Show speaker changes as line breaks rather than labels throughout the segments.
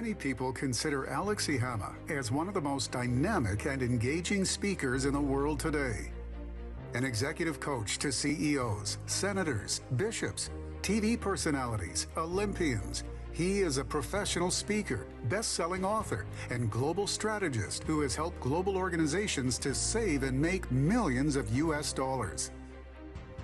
Many people consider Alex Ihama as one of the most dynamic and engaging speakers in the world today. An executive coach to CEOs, senators, bishops, TV personalities, Olympians, he is a professional speaker, best-selling author, and global strategist who has helped global organizations to save and make millions of US dollars.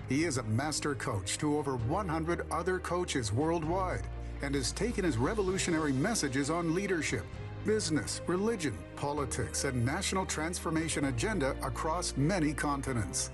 He is a master coach to over 100 other coaches worldwide and has taken his revolutionary messages on leadership, business, religion, politics, and national transformation agenda across many continents.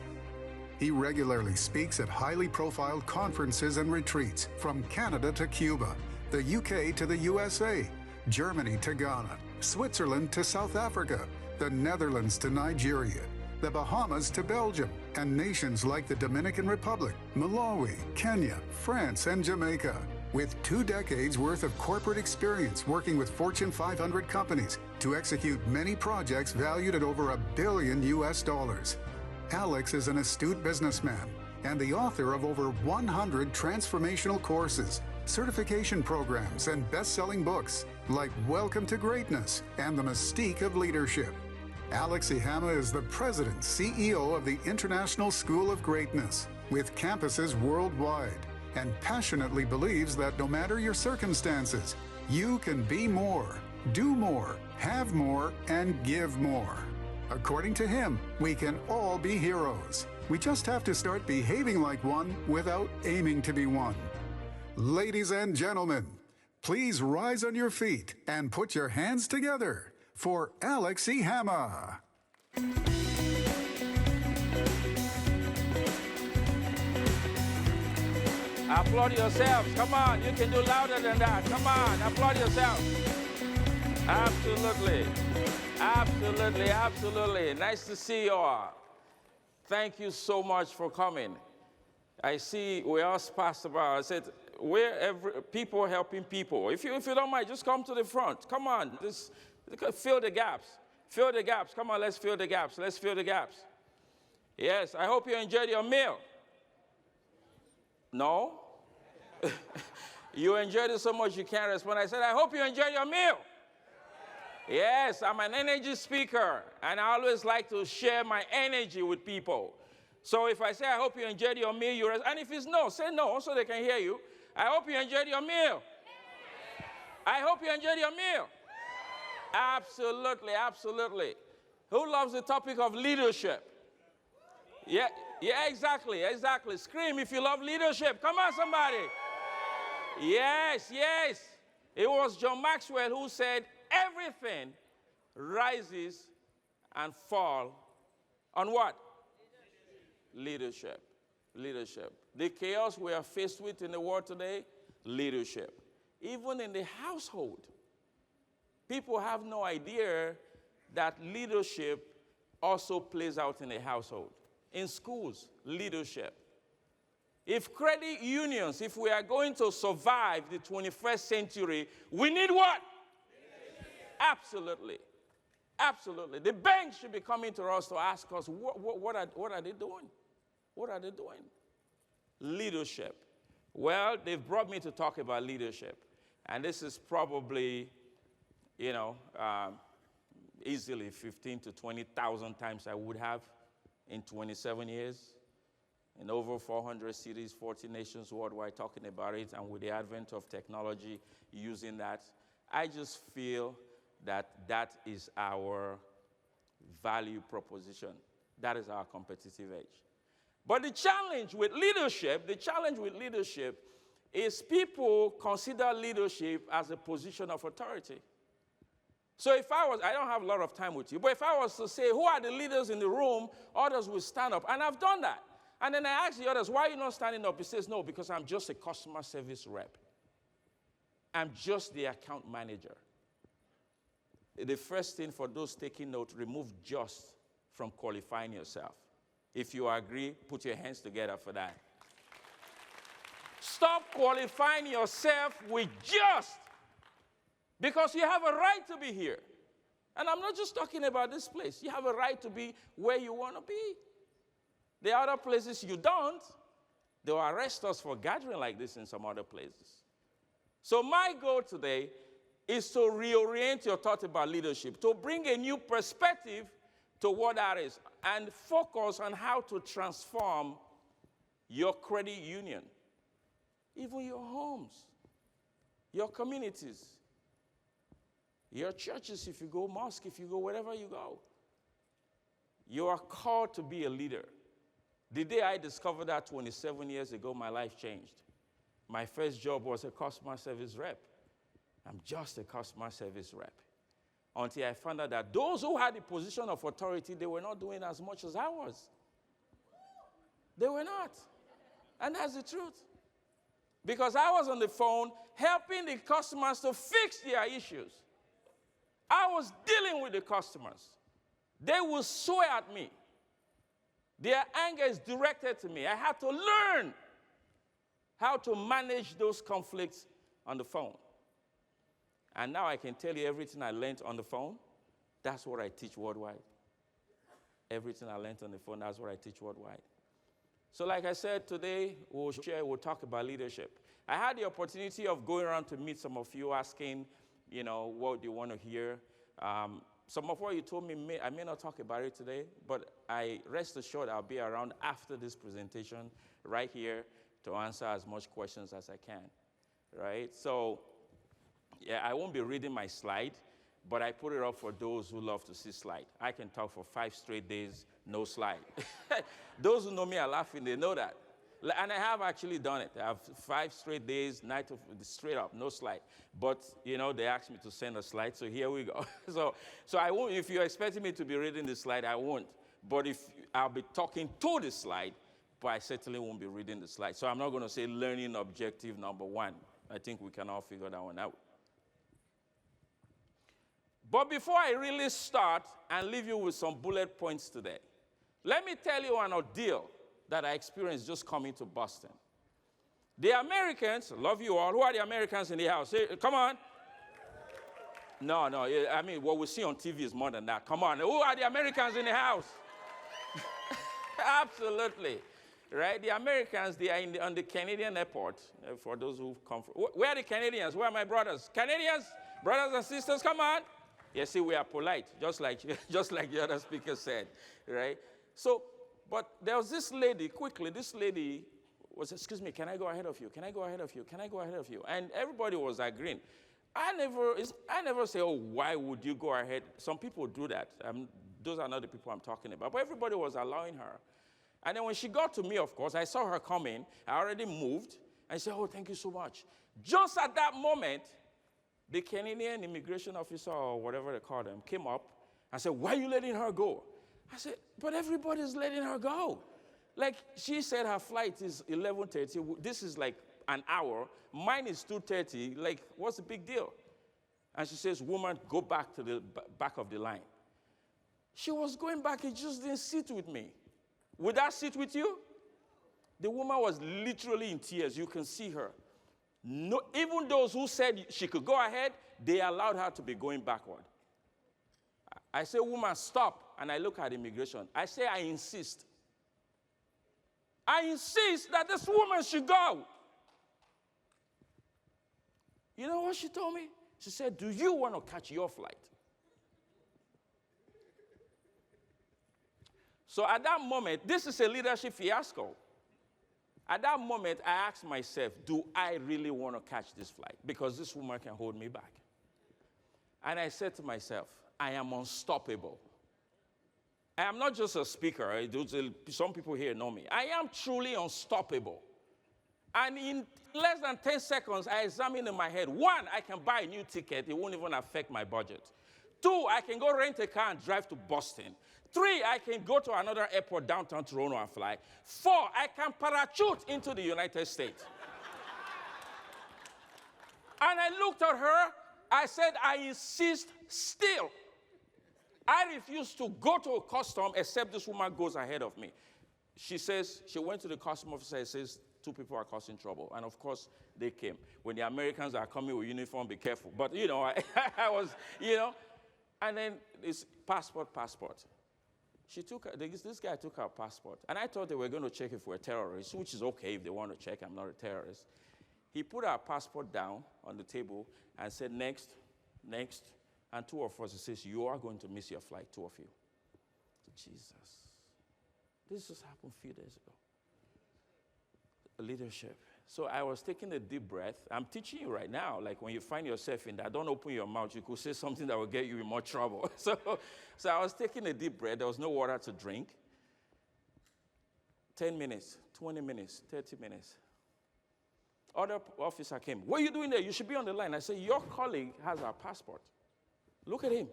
He regularly speaks at highly profiled conferences and retreats from Canada to Cuba, the UK to the USA, Germany to Ghana, Switzerland to South Africa, the Netherlands to Nigeria, the Bahamas to Belgium, and nations like the Dominican Republic, Malawi, Kenya, France, and Jamaica. With 2 decades worth of corporate experience working with Fortune 500 companies to execute many projects valued at over $1 billion US dollars. Alex is an astute businessman and the author of over 100 transformational courses, certification programs, and best-selling books like Welcome to Greatness and The Mystique of Leadership. Alex Ihama is the president CEO of the International School of Greatness with campuses worldwide and passionately believes that no matter your circumstances, you can be more, do more, have more, and give more. According to him, we can all be heroes. We just have to start behaving like one without aiming to be one. Ladies and gentlemen, please rise on your feet and put your hands together for Alex Ihama.
Applaud yourselves. Come on, you can do louder than that. Come on, applaud yourselves. Absolutely. Absolutely, absolutely. Nice to see you all. Thank you so much for coming. I see we all passed about. I said, people helping people. If you don't mind, just come to the front. Come on, just fill the gaps. Fill the gaps. Come on, let's fill the gaps. Let's fill the gaps. Yes, I hope you enjoyed your meal. No? You enjoyed it so much you can't respond. I said, I hope you enjoyed your meal. Yes, I'm an energy speaker, and I always like to share my energy with people. So if I say, I hope you enjoyed your meal, and if it's no, say no so they can hear you. I hope you enjoyed your meal. I hope you enjoyed your meal. Absolutely, absolutely. Who loves the topic of leadership? Yeah, exactly. Scream if you love leadership. Come on, somebody. Yes. It was John Maxwell who said, everything rises and falls on what? Leadership. The chaos we are faced with in the world today, leadership. Even in the household, people have no idea that leadership also plays out in the household. In schools, leadership. If credit unions, if we are going to survive the 21st century, we need what? Absolutely. The banks should be coming to us to ask us, what are they doing? What are they doing? Leadership. Well, they've brought me to talk about leadership. And this is probably, easily 15 to 20,000 times I would have in 27 years. In over 400 cities, 40 nations worldwide talking about it. And with the advent of technology, using that, I just feel that is our value proposition. That is our competitive edge. But the challenge with leadership is people consider leadership as a position of authority. So I don't have a lot of time with you, but if I was to say, who are the leaders in the room, others will stand up. And I've done that. And then I ask the others, why are you not standing up? He says, no, because I'm just a customer service rep. I'm just the account manager. The first thing for those taking note, remove just from qualifying yourself. If you agree, put your hands together for that. Stop qualifying yourself with just, because you have a right to be here. And I'm not just talking about this place. You have a right to be where you want to be. There are other places you don't. They'll arrest us for gathering like this in some other places. So my goal today is to reorient your thought about leadership, to bring a new perspective to what that is, and focus on how to transform your credit union, even your homes, your communities, your churches, if you go, mosque, if you go, wherever you go. You are called to be a leader. The day I discovered that 27 years ago, my life changed. My first job was a customer service rep. I'm just a customer service rep. Until I found out that those who had the position of authority, they were not doing as much as I was. They were not. And that's the truth. Because I was on the phone helping the customers to fix their issues. I was dealing with the customers. They will swear at me. Their anger is directed to me. I had to learn how to manage those conflicts on the phone. And now I can tell you everything I learned on the phone, that's what I teach worldwide. Everything I learned on the phone, that's what I teach worldwide. So like I said, today we'll talk about leadership. I had the opportunity of going around to meet some of you, asking, what do you want to hear? Some of what you told me, I may not talk about it today, but I rest assured I'll be around after this presentation right here to answer as much questions as I can, right? So, yeah, I won't be reading my slide, but I put it up for those who love to see slide. I can talk for 5 straight days, no slide. Those who know me are laughing, they know that. And I have actually done it. I have 5 straight days, night of straight up, no slide. But, they asked me to send a slide, so here we go. So I won't, if you're expecting me to be reading the slide, I won't. But if I'll be talking to the slide, but I certainly won't be reading the slide. So I'm not going to say learning objective number 1. I think we can all figure that one out. But before I really start and leave you with some bullet points today, let me tell you an ordeal that I experienced just coming to Boston. The Americans, love you all. Who are the Americans in the house? Hey, come on. No, I mean, what we see on TV is more than that. Come on. Who are the Americans in the house? Absolutely. Right? The Americans, they are on the Canadian airport. For those who come from. Where are the Canadians? Where are my brothers? Canadians, brothers and sisters, come on. You see, we are polite, just like the other speaker said, right? So, but there was this lady, this lady was, excuse me, can I go ahead of you? Can I go ahead of you? Can I go ahead of you? And everybody was agreeing. I never say, oh, why would you go ahead? Some people do that. Those are not the people I'm talking about. But everybody was allowing her. And then when she got to me, of course, I saw her coming. I already moved. I said, oh, thank you so much. Just at that moment, the Canadian immigration officer, or whatever they call them, came up and said, why are you letting her go? I said, but everybody's letting her go. Like, she said her flight is 11:30. This is like an hour. Mine is 2:30. Like, what's the big deal? And she says, woman, go back to the back of the line. She was going back. It just didn't sit with me. Would that sit with you? The woman was literally in tears. You can see her. No, even those who said she could go ahead, they allowed her to be going backward. I say, woman, stop. And I look at immigration. I say, I insist. I insist that this woman should go. You know what she told me? She said, do you want to catch your flight? So at that moment, this is a leadership fiasco. At that moment, I asked myself, do I really want to catch this flight? Because this woman can hold me back. And I said to myself, I am unstoppable. I am not just a speaker. Some people here know me. I am truly unstoppable. And in less than 10 seconds, I examined in my head, 1, I can buy a new ticket. It won't even affect my budget. 2, I can go rent a car and drive to Boston. 3, I can go to another airport downtown Toronto and fly. 4, I can parachute into the United States. And I looked at her. I said, I insist still. I refuse to go to a custom except this woman goes ahead of me. She says, she went to the custom officer and says, 2 people are causing trouble. And of course, they came. When the Americans are coming with uniform, be careful. But, I was, and then it's passport. This guy took our passport. And I thought they were going to check if we're terrorists, which is okay if they want to check. I'm not a terrorist. He put our passport down on the table and said, next. Next. And two of us, he says, you are going to miss your flight, two of you. Jesus. This just happened a few days ago. Leadership. So I was taking a deep breath. I'm teaching you right now, like when you find yourself in that, don't open your mouth. You could say something that will get you in more trouble. So I was taking a deep breath. There was no water to drink. 10 minutes, 20 minutes, 30 minutes. Other officer came. What are you doing there? You should be on the line. I said, your colleague has our passport. Look at him.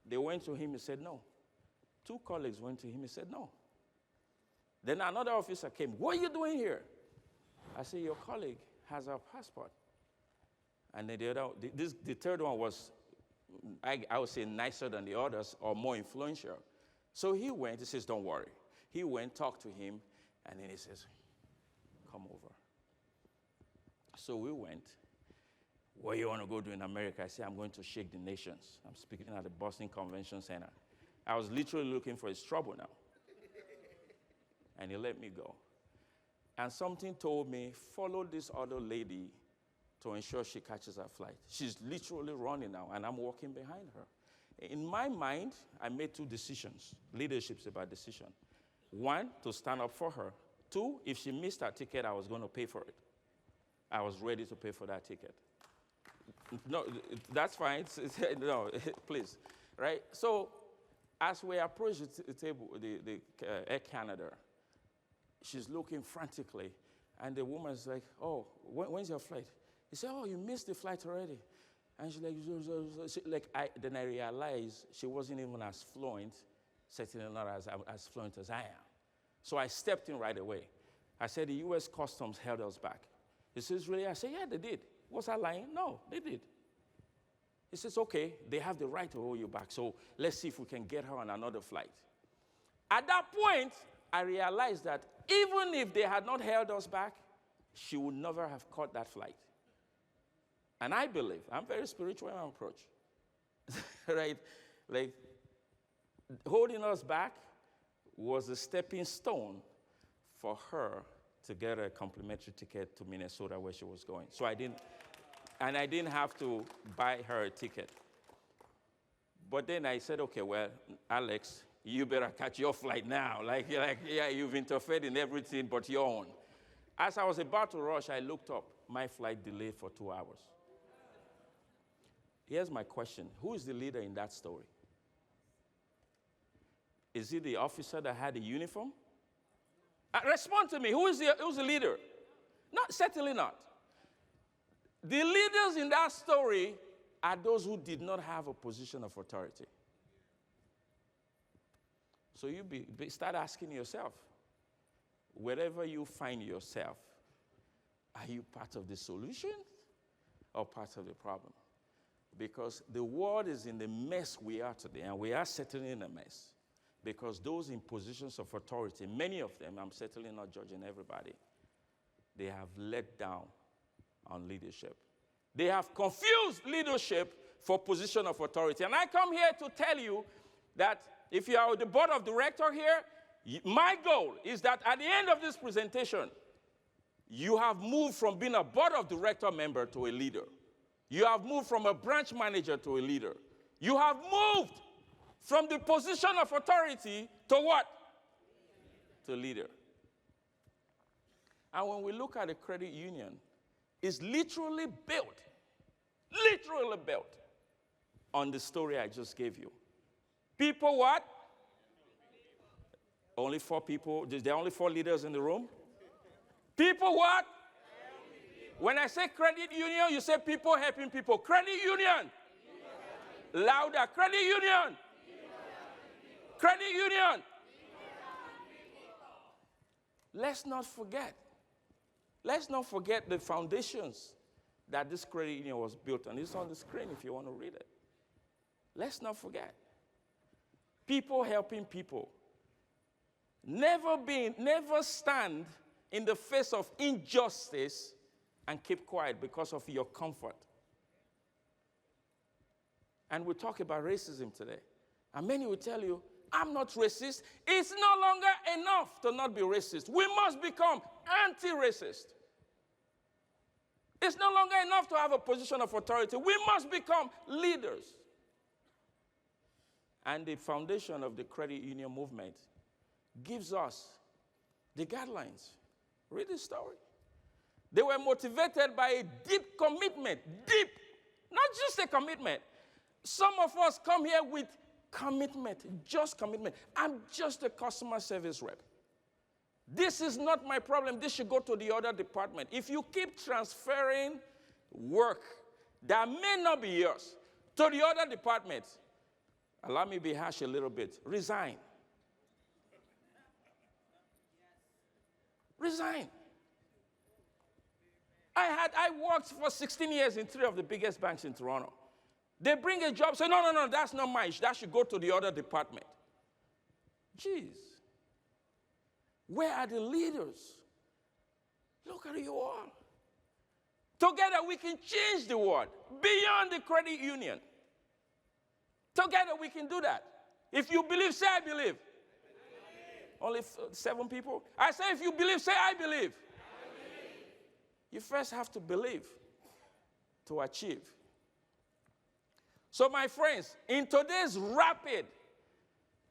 They went to him and said, no. Two colleagues went to him and said, no. Then another officer came. What are you doing here? I said, your colleague has our passport. And then the third one was, I would say, nicer than the others or more influential. So he went. He says, don't worry. He went, talked to him, and then he says, come over. So we went. What do you want to go do in America? I said, I'm going to shake the nations. I'm speaking at the Boston Convention Center. I was literally looking for his trouble now. And he let me go. And something told me, follow this other lady to ensure she catches her flight. She's literally running now, and I'm walking behind her. In my mind, I made two decisions. Leadership's about decision. One, to stand up for her. Two, if she missed her ticket, I was going to pay for it. I was ready to pay for that ticket. No, that's fine. No, please. Right? So, as we approach the table, the Air Canada, she's looking frantically, and the woman's like, oh, when's your flight? He said, oh, you missed the flight already. And she's like, then I realized she wasn't even as fluent, certainly not as fluent as I am. So I stepped in right away. I said, the U.S. Customs held us back. He says, really? I said, yeah, they did. Was I lying? No, they did. He says, okay, they have the right to hold you back, so let's see if we can get her on another flight. At that point, I realized that even if they had not held us back, she would never have caught that flight. And I believe, I'm very spiritual in my approach, right? Like, holding us back was a stepping stone for her to get a complimentary ticket to Minnesota where she was going. So I didn't have to buy her a ticket. But then I said, okay, well, Alex, you better catch your flight now. Yeah, you've interfered in everything but your own. As I was about to rush, I looked up. My flight delayed for 2 hours. Here's my question. Who is the leader in that story? Is it the officer that had the uniform? Respond to me. Who's the leader? Not, certainly not. The leaders in that story are those who did not have a position of authority. So you start asking yourself, wherever you find yourself, are you part of the solution or part of the problem? Because the world is in the mess we are today, and we are certainly in a mess. Because those in positions of authority, many of them, I'm certainly not judging everybody, they have let down on leadership. They have confused leadership for position of authority. And I come here to tell you that if you are the board of director here, my goal is that at the end of this presentation, you have moved from being a board of director member to a leader. You have moved from a branch manager to a leader. You have moved from the position of authority to what? To leader. And when we look at a credit union, it's literally built on the story I just gave you. People what? Only 4 people. There are only 4 leaders in the room. People what? When I say credit union, you say people helping people. Credit union. Louder. Credit union. Credit union. Let's not forget. Let's not forget the foundations that this credit union was built on. It's on the screen if you want to read it. Let's not forget. People helping people. Never stand in the face of injustice and keep quiet because of your comfort. And we talk about racism today. And many will tell you, I'm not racist. It's no longer enough to not be racist. We must become anti-racist. It's no longer enough to have a position of authority. We must become leaders. And the foundation of the credit union movement gives us the guidelines. Read the story. They were motivated by a deep commitment. Deep. Not just a commitment. Some of us come here with commitment. Just commitment. I'm just a customer service rep. This is not my problem. This should go to the other department. If you keep transferring work that may not be yours to the other department, allow me to be harsh a little bit. Resign. Resign. I worked for 16 years in 3 of the biggest banks in Toronto. They bring a job, say, no, that's not mine. That should go to the other department. Jeez. Where are the leaders? Look at you all. Together we can change the world beyond the credit union. Together we can do that. If you believe, say, I believe. Only 7 people. I say, if you believe, say, I believe. You first have to believe to achieve. So, my friends, in today's rapid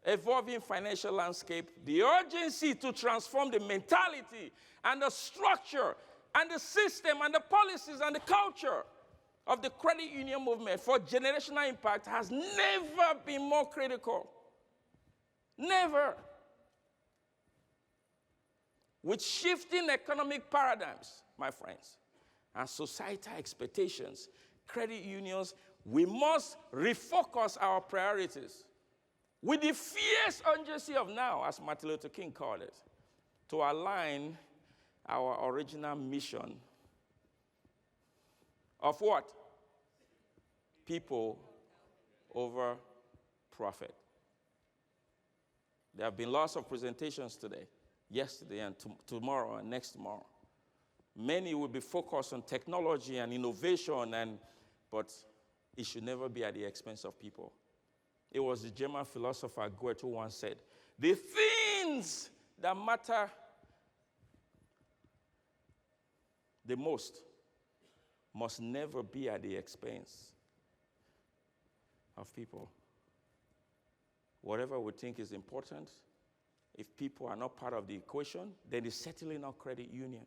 evolving financial landscape, the urgency to transform the mentality and the structure and the system and the policies and the culture of the credit union movement for generational impact has never been more critical. Never. With shifting economic paradigms, my friends, and societal expectations, credit unions, we must refocus our priorities with the fierce urgency of now, as Martin Luther King called it, to align our original mission of what? People over profit. There have been lots of presentations today, yesterday and tomorrow and next tomorrow. Many will be focused on technology and innovation, but it should never be at the expense of people. It was the German philosopher Goethe who once said, the things that matter the most must never be at the expense of people. Whatever we think is important, if people are not part of the equation, then it's certainly not credit union.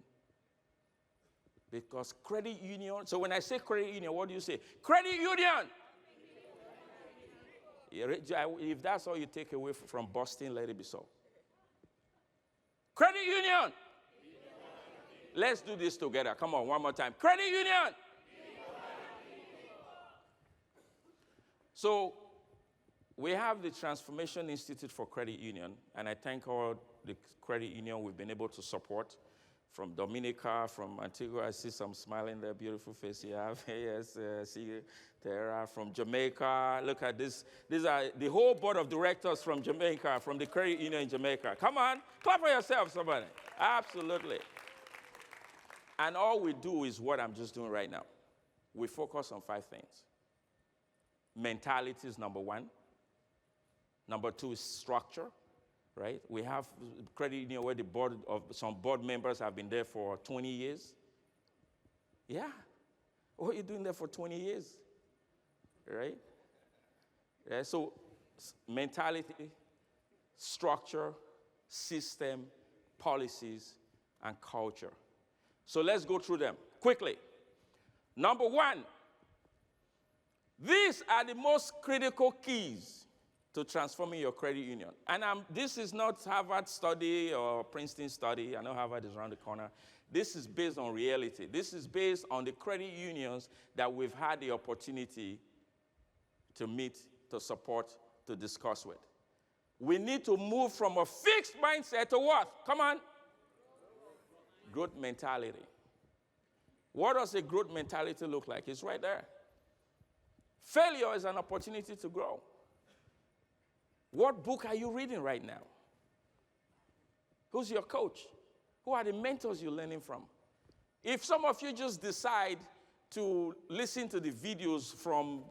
Because credit union, so when I say credit union, what do you say? Credit union! If that's all you take away from Boston, let it be so. Credit union! Let's do this together. Come on, one more time. Credit union! So, we have the Transformation Institute for Credit Union, and I thank all the credit union we've been able to support. From Dominica, from Antigua, I see some smiling there, beautiful face you have. Yes, see Tara from Jamaica. Look at this. These are the whole board of directors from Jamaica, from the credit union in Jamaica. Come on, clap for yourself, somebody. Absolutely. And all we do is what I'm just doing right now. We focus on 5 things. Mentality is number 1. Number 2 is structure. Right? We have credit union where some board members have been there for 20 years. Yeah. What are you doing there for 20 years? Right? Yeah, so mentality, structure, system, policies, and culture. So let's go through them quickly. Number 1, these are the most critical keys to transforming your credit union. And this is not Harvard study or Princeton study. I know Harvard is around the corner. This is based on reality. This is based on the credit unions that we've had the opportunity to meet, to support, to discuss with. We need to move from a fixed mindset to what? Come on. Growth mentality. What does a growth mentality look like? It's right there. Failure is an opportunity to grow. What book are you reading right now? Who's your coach? Who are the mentors you're learning from? If some of you just decide to listen to the videos from,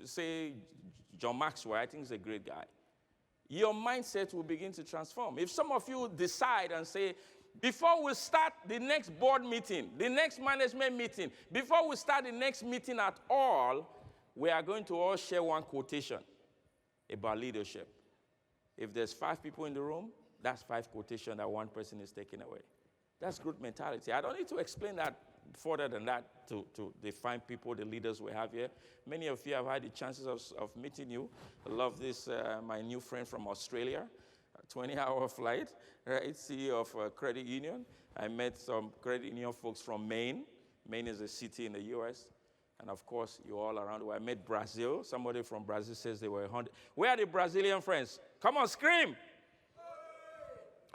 say, John Maxwell, I think he's a great guy, your mindset will begin to transform. If some of you decide and say, Before we start the next board meeting, the next management meeting, before we start the next meeting at all, we are going to all share one quotation about leadership. If there's 5 people in the room, that's 5 quotations that one person is taking away. That's group mentality. I don't need to explain that further than that to the fine people, the leaders we have here. Many of you have had the chances of meeting you. I love this, my new friend from Australia, a 20-hour flight, right? CEO of a credit union. I met some credit union folks from Maine. Maine is a city in the U.S., and of course, you're all around. I met Brazil. Somebody from Brazil says they were 100. Where are the Brazilian friends? Come on, scream.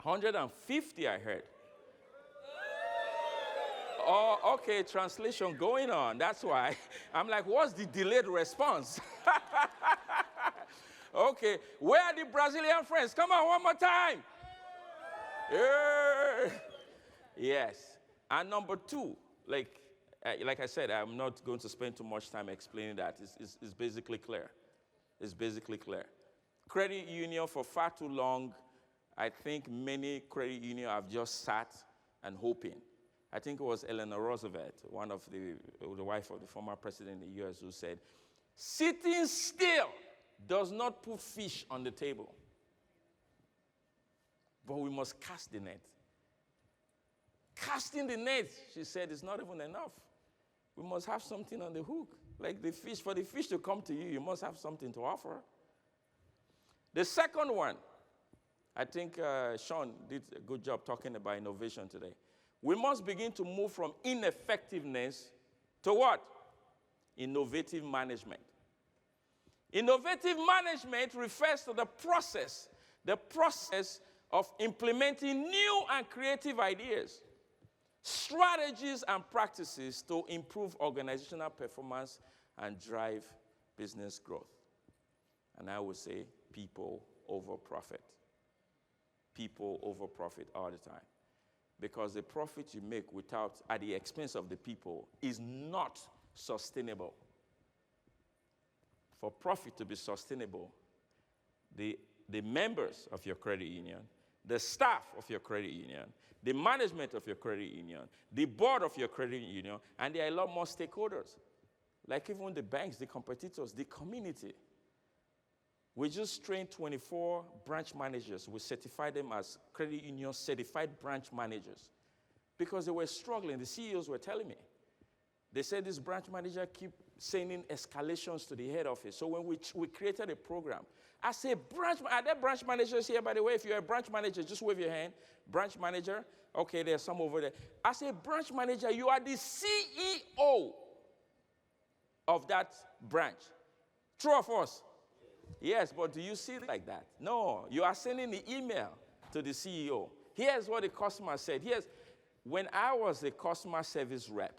150, I heard. Oh, okay, translation going on. That's why. I'm like, what's the delayed response? Okay, where are the Brazilian friends? Come on, one more time. Yeah. Yes. And number 2, like I said, I'm not going to spend too much time explaining that. It's basically clear. It's basically clear. Credit union for far too long, I think many credit unions have just sat and hoping. I think it was Eleanor Roosevelt, one of the wife of the former president in the U.S., who said, sitting still does not put fish on the table. But we must cast the net. Casting the net, she said, is not even enough. We must have something on the hook. Like the fish, for the fish to come to you, you must have something to offer. The second one, I think Sean did a good job talking about innovation today. We must begin to move from ineffectiveness to what? Innovative management. Innovative management refers to the process of implementing new and creative ideas, strategies, and practices to improve organizational performance and drive business growth. And I would say people over profit. People over profit all the time. Because the profit you make at the expense of the people is not sustainable. For profit to be sustainable, the members of your credit union, the staff of your credit union, the management of your credit union, the board of your credit union, and there are a lot more stakeholders. Like even the banks, the competitors, the community. We just trained 24 branch managers. We certified them as credit union certified branch managers because they were struggling. The CEOs were telling me. They said this branch manager keep sending escalations to the head office. So when we created a program, I said, are there branch managers here, by the way? If you're a branch manager, just wave your hand. Branch manager. Okay, there's some over there. I said, branch manager, you are the CEO of that branch. True or false? Yes, but do you see it like that? No, you are sending the email to the CEO. Here's what the customer said. When I was a customer service rep,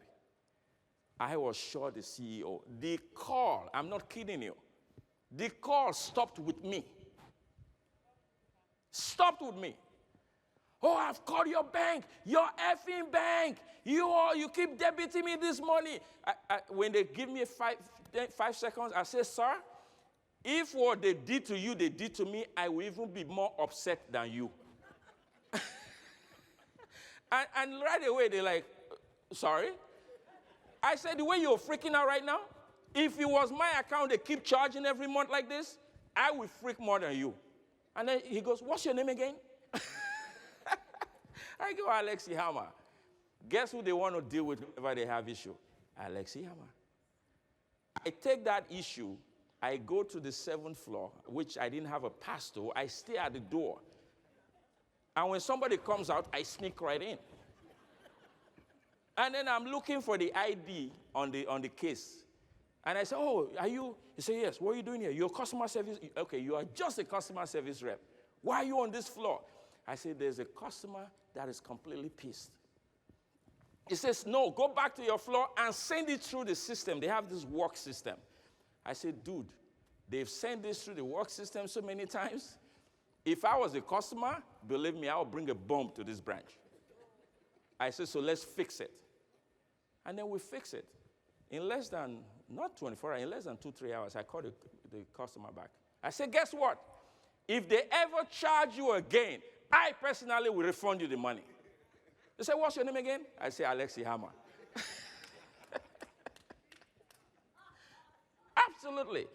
I was sure the CEO, the call, I'm not kidding you, the call stopped with me. Stopped with me. Oh, I've called your bank, your effing bank. You keep debiting me this money. When they give me 5 seconds, I say, sir, if what they did to you, they did to me, I will even be more upset than you. and right away, they're like, sorry? I said, the way you're freaking out right now, if it was my account, they keep charging every month like this, I will freak more than you. And then he goes, what's your name again? I go, Alex Ihama. Guess who they want to deal with whenever they have issue? Alex Ihama. I take that issue, I go to the 7th floor, which I didn't have a pass to. I stay at the door. And when somebody comes out, I sneak right in. And then I'm looking for the ID on the case. And I say, oh, are you? He said, yes. What are you doing here? You're customer service. Okay, you are just a customer service rep. Why are you on this floor? I said, there's a customer that is completely pissed. He says, no, go back to your floor and send it through the system. They have this work system. I said, dude, they've sent this through the work system so many times. If I was a customer, believe me, I would bring a bomb to this branch. I said, so let's fix it. And then we fix it. In less than, not 24 hours, in less than 2-3 hours, I called the customer back. I said, guess what? If they ever charge you again, I personally will refund you the money. They say, what's your name again? I say, Alex Ihama. Absolutely.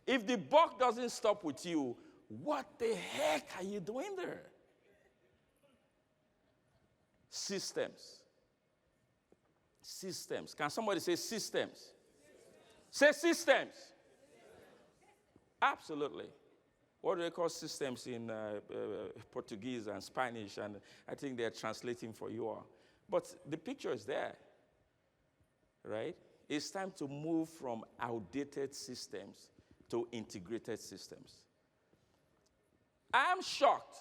If the buck doesn't stop with you, what the heck are you doing there? Systems. Systems. Can somebody say systems? Say systems. Absolutely. What do they call systems in Portuguese and Spanish? And I think they're translating for you all. But the picture is there, right? It's time to move from outdated systems to integrated systems. I'm shocked,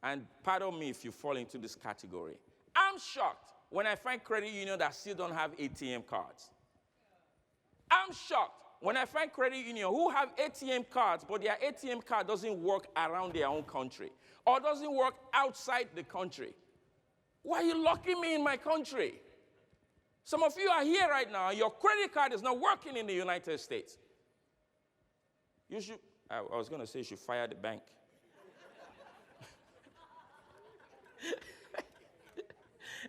and pardon me if you fall into this category. I'm shocked when I find credit unions that still don't have ATM cards. I'm shocked when I find credit unions who have ATM cards, but their ATM card doesn't work around their own country or doesn't work outside the country. Why are you locking me in my country? Some of you are here right now, your credit card is not working in the United States. You should, I was going to say you should fire the bank.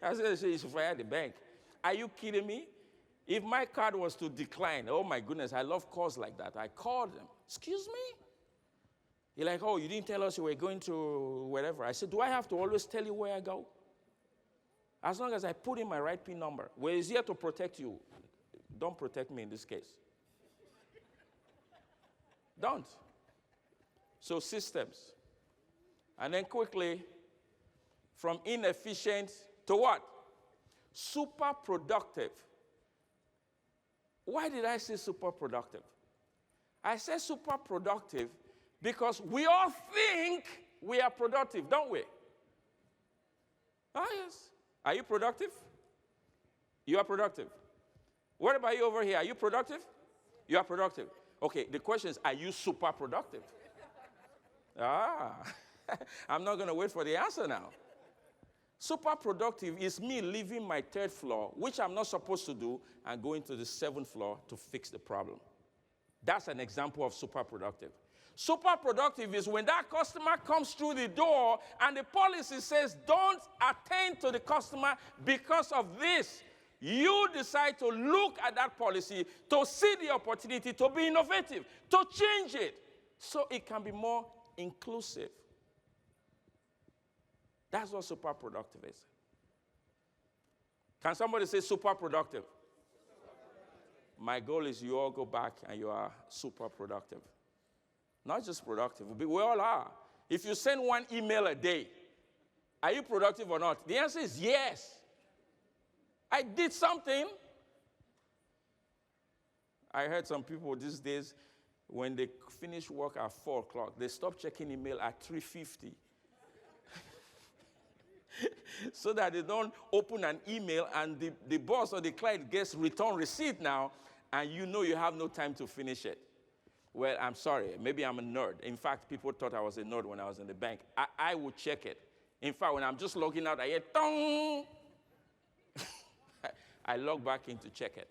I was going to say you should fire the bank. Are you kidding me? If my card was to decline, oh my goodness, I love calls like that. I called them. Excuse me? You're like, oh, you didn't tell us you were going to wherever. I said, do I have to always tell you where I go? As long as I put in my right PIN number. We're here to protect you. Don't protect me in this case. Don't. So systems. And then quickly, from inefficient to what? Super productive. Why did I say super productive? I say super productive because we all think we are productive, don't we? Oh, yes. Are you productive? You are productive. What about you over here? Are you productive? You are productive. Okay, the question is, are you super productive? I'm not going to wait for the answer now. Super productive is me leaving my third floor, which I'm not supposed to do, and going to the seventh floor to fix the problem. That's an example of super productive. Super productive is when that customer comes through the door and the policy says, don't attend to the customer because of this. You decide to look at that policy, to see the opportunity, to be innovative, to change it so it can be more inclusive. That's what super productive is. Can somebody say super productive? My goal is you all go back and you are super productive. Not just productive, we all are. If you send one email a day, are you productive or not? The answer is yes. I did something. I heard some people these days, when they finish work at 4 o'clock, they stop checking email at 3:50. So that they don't open an email and the boss or the client gets return receipt now, and you know you have no time to finish it. Well, I'm sorry. Maybe I'm a nerd. In fact, people thought I was a nerd when I was in the bank. I would check it. In fact, when I'm just logging out, I hear, tong! I log back in to check it.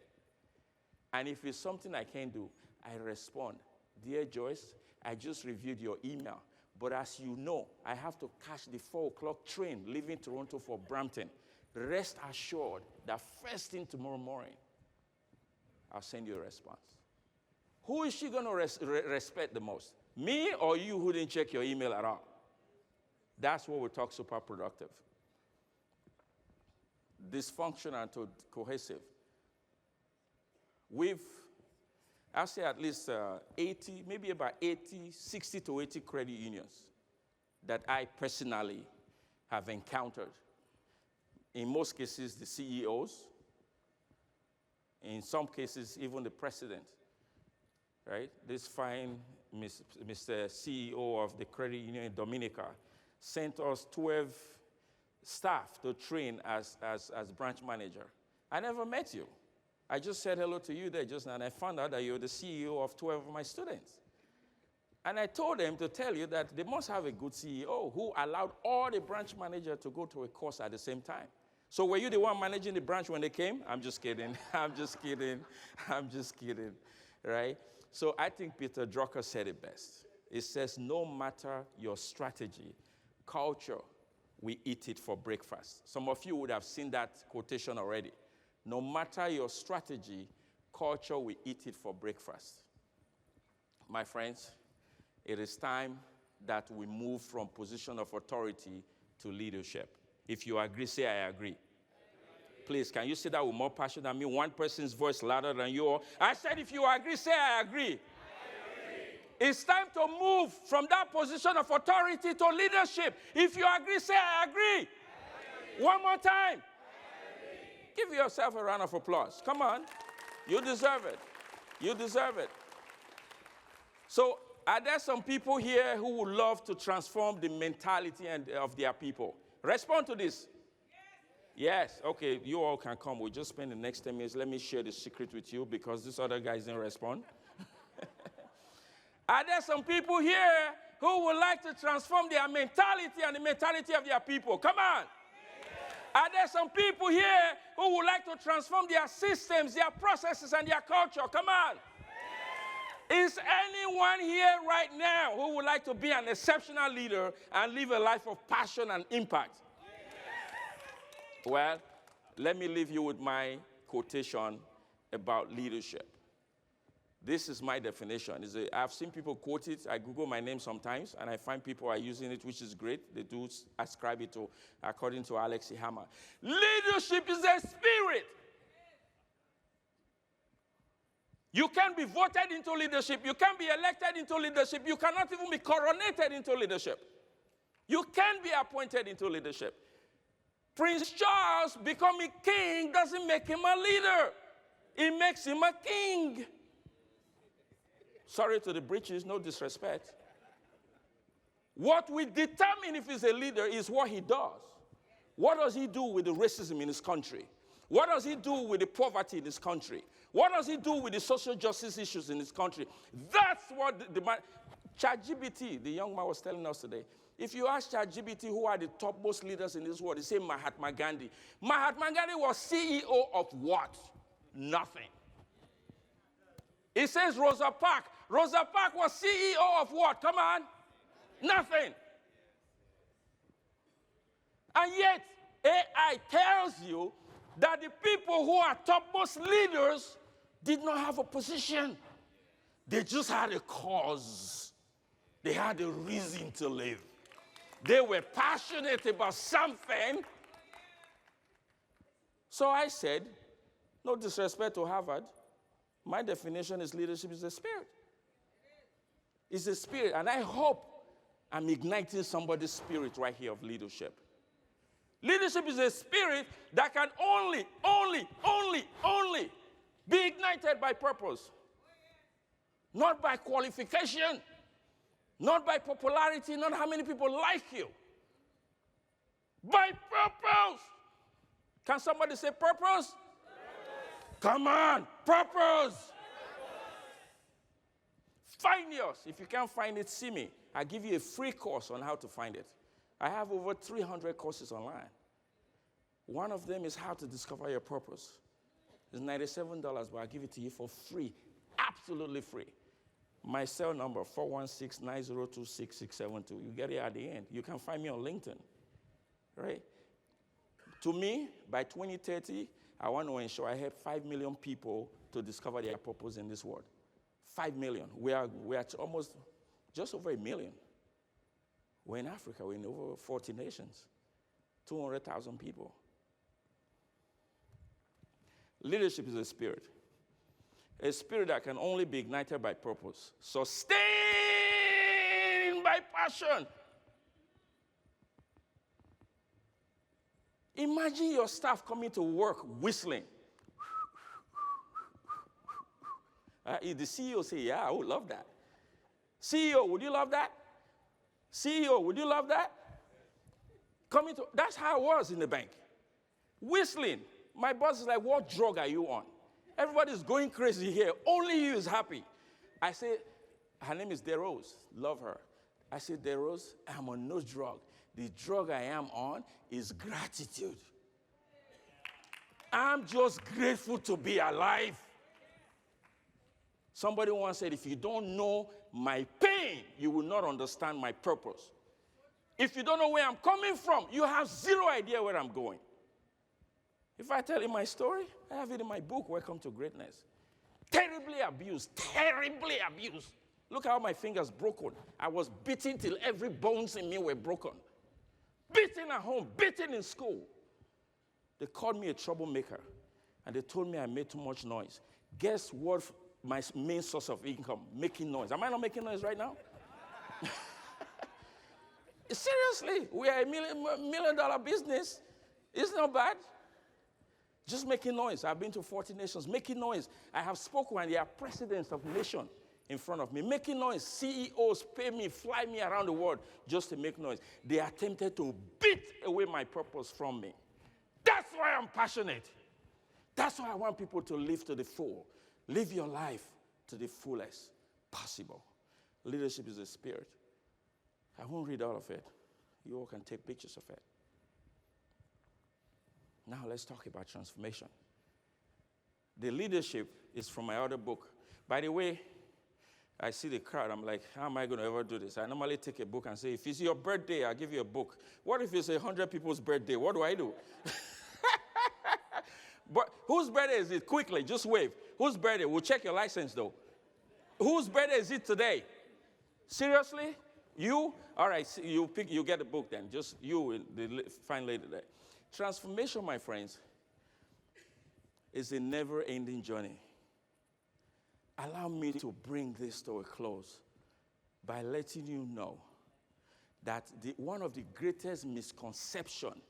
And if it's something I can't do, I respond. Dear Joyce, I just reviewed your email. But as you know, I have to catch the 4 o'clock train leaving Toronto for Brampton. Rest assured that first thing tomorrow morning, I'll send you a response. Who is she going to respect the most? Me or you who didn't check your email at all? That's what we talk super productive. Dysfunctional to cohesive. I'll say at least 80, maybe about 80, 60 to 80 credit unions that I personally have encountered. In most cases, the CEOs. In some cases, even the president. Right? This fine Mr. CEO of the credit union in Dominica sent us 12 staff to train as branch manager. I never met you. I just said hello to you there just now, and I found out that you're the CEO of 12 of my students. And I told them to tell you that they must have a good CEO who allowed all the branch managers to go to a course at the same time. So were you the one managing the branch when they came? I'm just kidding. I'm just kidding. I'm just kidding. Right? So I think Peter Drucker said it best. It says, no matter your strategy, culture, we eat it for breakfast. Some of you would have seen that quotation already. No matter your strategy, culture will eat it for breakfast. My friends, it is time that we move from position of authority to leadership. If you agree, say I agree. Please, can you say that with more passion than me? One person's voice louder than yours. I said if you agree, say I agree. It's time to move from that position of authority to leadership. If you agree, say I agree. One more time. Give yourself a round of applause. Come on. You deserve it. You deserve it. So, are there some people here who would love to transform the mentality of their people? Respond to this. Yes. Okay, you all can come. We'll just spend the next 10 minutes. Let me share the secret with you because this other guy didn't respond. Are there some people here who would like to transform their mentality and the mentality of their people? Come on. Are there some people here who would like to transform their systems, their processes, and their culture? Come on. Is anyone here right now who would like to be an exceptional leader and live a life of passion and impact? Well, let me leave you with my quotation about leadership. This is my definition. I've seen people quote it. I Google my name sometimes, and I find people are using it, which is great. They do ascribe it to, according to Alex Ihama. Leadership is a spirit. You can't be voted into leadership. You can't be elected into leadership. You cannot even be coronated into leadership. You can't be appointed into leadership. Prince Charles becoming king doesn't make him a leader. It makes him a king. Sorry to the British, no disrespect. What will determine if he's a leader is what he does. What does he do with the racism in his country? What does he do with the poverty in his country? What does he do with the social justice issues in his country? That's what ChatGPT, the young man was telling us today. If you ask ChatGPT who are the topmost leaders in this world, they say Mahatma Gandhi. Mahatma Gandhi was CEO of what? Nothing. It says Rosa Parks. Rosa Parks was CEO of what? Come on. Nothing. And yet, AI tells you that the people who are topmost leaders did not have a position. They just had a cause. They had a reason to live. They were passionate about something. So I said, no disrespect to Harvard, my definition is leadership is a spirit. It's a spirit, and I hope I'm igniting somebody's spirit right here of leadership. Leadership is a spirit that can only be ignited by purpose. Not by qualification, not by popularity, not how many people like you. By purpose. Can somebody say purpose? Purpose. Come on, purpose. Find yours. If you can't find it, see me. I give you a free course on how to find it. I have over 300 courses online. One of them is how to discover your purpose. It's $97, but I'll give it to you for free, absolutely free. My cell number, 416-902-6672. You get it at the end. You can find me on LinkedIn, right? To me, by 2030, I want to ensure I help 5 million people to discover their purpose in this world. 5 million. We are almost just over 1 million. We're in Africa. We're in over 40 nations. 200,000 people. Leadership is a spirit that can only be ignited by purpose, sustained by passion. Imagine your staff coming to work whistling. The CEO say, yeah, I would love that. CEO, would you love that? CEO, would you love that? That's how it was in the bank. Whistling. My boss is like, what drug are you on? Everybody's going crazy here. Only you is happy. I say, her name is DeRose. Love her. I said, DeRose, I'm on no drug. The drug I am on is gratitude. I'm just grateful to be alive. Somebody once said, if you don't know my pain, you will not understand my purpose. If you don't know where I'm coming from, you have zero idea where I'm going. If I tell you my story, I have it in my book, Welcome to Greatness. Terribly abused. Look how my fingers broken. I was beaten till every bones in me were broken. Beaten at home, beaten in school. They called me a troublemaker, and they told me I made too much noise. Guess what my main source of income? Making noise. Am I not making noise right now? Seriously, we are a million-dollar business. It's not bad. Just making noise. I've been to 40 nations, making noise. I have spoken, and there are presidents of nations in front of me, making noise. CEOs pay me, fly me around the world just to make noise. They attempted to beat away my purpose from me. That's why I'm passionate. That's why I want people to live to the full. Live your life to the fullest possible. Leadership is a spirit. I won't read all of it. You all can take pictures of it. Now let's talk about transformation. The leadership is from my other book. By the way, I see the crowd. I'm like, how am I going to ever do this? I normally take a book and say, if it's your birthday, I'll give you a book. What if it's 100 people's birthday? What do I do? But whose birthday is it? Quickly, just wave. Whose birthday? We'll check your license, though. Whose birthday is it today? Seriously? You? All right, you get the book then. Just you, the fine lady there. Transformation, my friends, is a never-ending journey. Allow me to bring this to a close by letting you know that one of the greatest misconceptions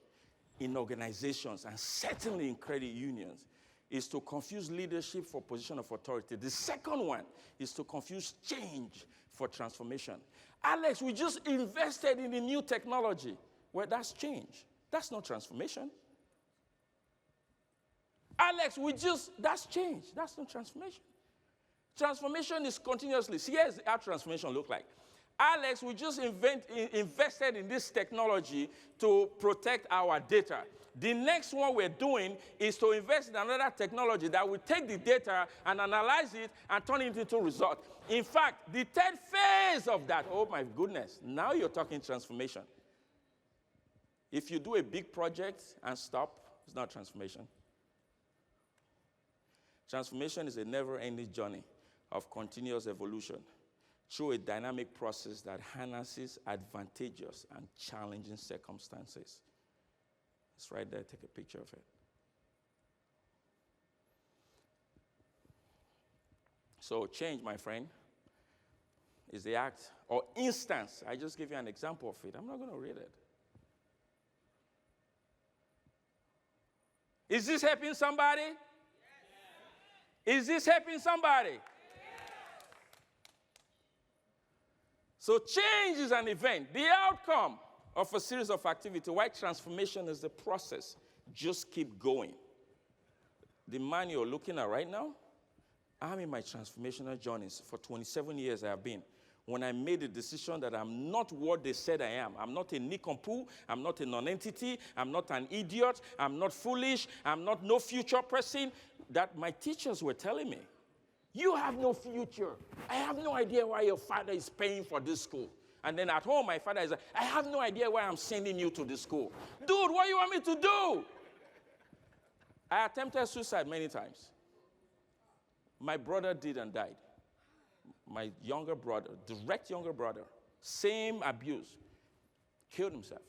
in organizations, and certainly in credit unions, is to confuse leadership for position of authority. The second one is to confuse change for transformation. Alex, we just invested in a new technology. Well, that's change. That's not transformation. Alex, that's change. That's not transformation. Transformation is continuously. See, here's how transformation looks like. Alex, we just invested in this technology to protect our data. The next one we're doing is to invest in another technology that will take the data and analyze it and turn it into results. In fact, the third phase of that, oh my goodness, now you're talking transformation. If you do a big project and stop, it's not transformation. Transformation is a never-ending journey of continuous evolution through a dynamic process that harnesses advantageous and challenging circumstances. It's right there. Take a picture of it. So change, my friend, is the act or instance. I just give you an example of it. I'm not going to read it. Is this helping somebody? Yes. Is this helping somebody? Yes. So change is an event, the outcome of a series of activities. Why transformation is the process. Just keep going. The man you're looking at right now, I'm in my transformational journeys. For 27 years I have been. When I made the decision that I'm not what they said I am. I'm not a nincompoop. I'm not a non-entity. I'm not an idiot. I'm not foolish. I'm not no future person. That my teachers were telling me. You have no future. I have no idea why your father is paying for this school. And then at home, my father is like, I have no idea why I'm sending you to this school. Dude, what do you want me to do? I attempted suicide many times. My brother did and died. My younger brother, direct younger brother, same abuse, killed himself.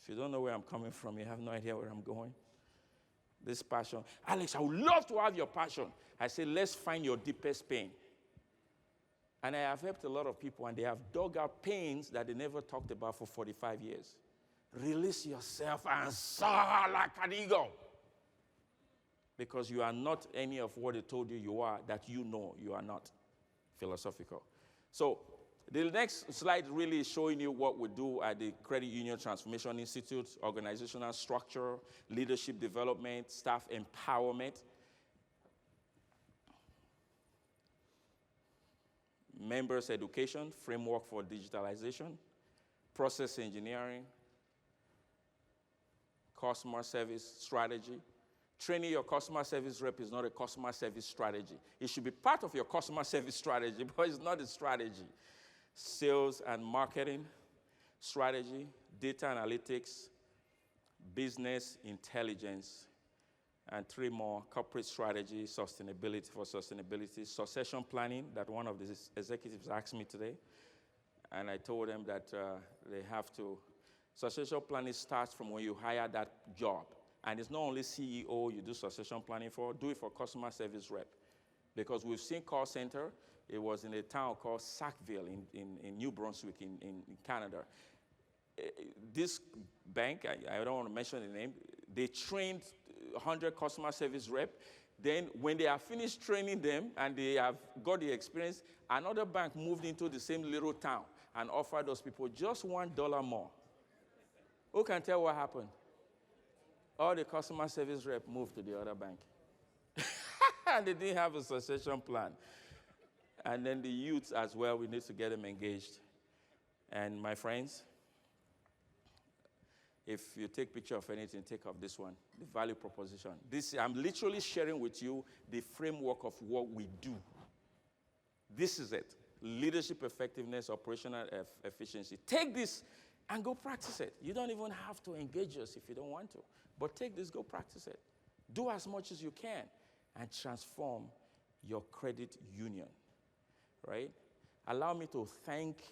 If you don't know where I'm coming from, you have no idea where I'm going. This passion. Alex, I would love to have your passion. I say, let's find your deepest pain. And I have helped a lot of people, and they have dug out pains that they never talked about for 45 years. Release yourself and soar like an eagle. Because you are not any of what they told you are, that you know you are not. Philosophical. So the next slide really is showing you what we do at the Credit Union Transformation Institute: organizational structure, leadership development, staff empowerment, members education, framework for digitalization, process engineering, customer service strategy. Training your customer service rep is not a customer service strategy. It should be part of your customer service strategy, but it's not a strategy. sales and marketing, strategy, data analytics, business intelligence, and 3 more, corporate strategy, sustainability, succession planning, that one of the executives asked me today. And I told them that they have to. Succession planning starts from when you hire that job. And it's not only CEO you do succession planning for, do it for customer service rep. Because we've seen call center, it was in a town called Sackville in New Brunswick in Canada. This bank, I don't want to mention the name, they trained 100 customer service rep. Then when they have finished training them and they have got the experience, another bank moved into the same little town and offered those people just $1 more. Who can tell what happened? All the customer service rep moved to the other bank. And they didn't have a succession plan. And then the youth as well, we need to get them engaged. And my friends, if you take picture of anything, take off this one, the value proposition. I'm literally sharing with you the framework of what we do. This is it. Leadership effectiveness, operational efficiency. Take this and go practice it. You don't even have to engage us if you don't want to. But take this, go practice it. Do as much as you can and transform your credit union, right? Allow me to thank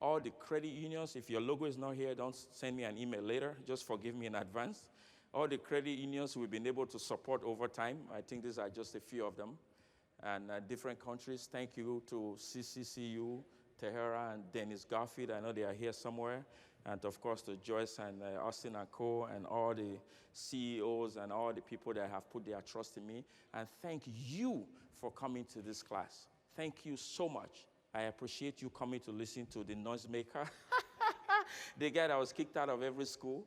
all the credit unions. If your logo is not here, don't send me an email later. Just forgive me in advance. All the credit unions we've been able to support over time. I think these are just a few of them. And different countries. Thank you to CCCU, Tehera, and Dennis Garfield. I know they are here somewhere. And of course to Joyce and Austin and Co. and all the CEOs and all the people that have put their trust in me. And thank you for coming to this class. Thank you so much. I appreciate you coming to listen to the noisemaker. The guy that was kicked out of every school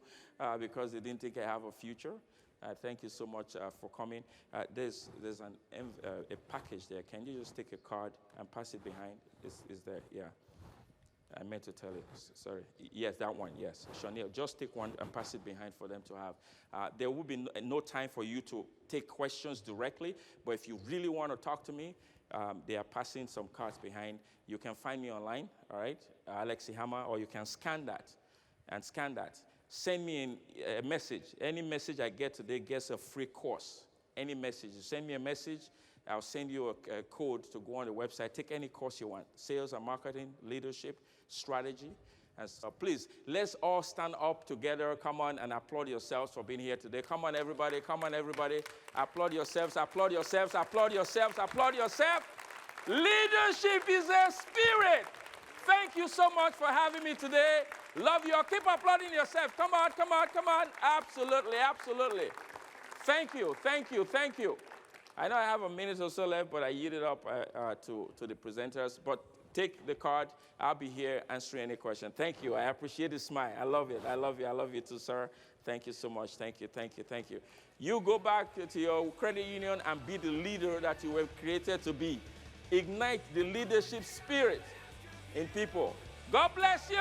because they didn't think I have a future. Thank you so much for coming. There's a package there. Can you just take a card and pass it behind? Is there? Yeah. I meant to tell you. Sorry. Yes, that one. Yes. Chanel, just take one and pass it behind for them to have. There will be no time for you to take questions directly, but if you really want to talk to me, they are passing some cards behind. You can find me online, all right, Alex Ihama, or you can scan that. Send me a message. Any message I get today gets a free course. Any message. You send me a message, I'll send you a code to go on the website. Take any course you want. Sales and marketing, leadership, strategy. And so please, let's all stand up together. Come on and applaud yourselves for being here today. Come on, everybody. Come on, everybody. Applaud yourselves. Applaud yourselves. Applaud yourselves. Applaud yourself. Leadership is a spirit. Thank you so much for having me today. Love you all. Keep applauding yourself. Come on, come on, come on. Absolutely, absolutely. Thank you, thank you, thank you. I know I have a minute or so left, but I yield it up to the presenters. But take the card. I'll be here answering any question. Thank you. I appreciate the smile. I love it. I love you. I love you too, sir. Thank you so much. Thank you, thank you, thank you. You go back to your credit union and be the leader that you were created to be. Ignite the leadership spirit in people. God bless you.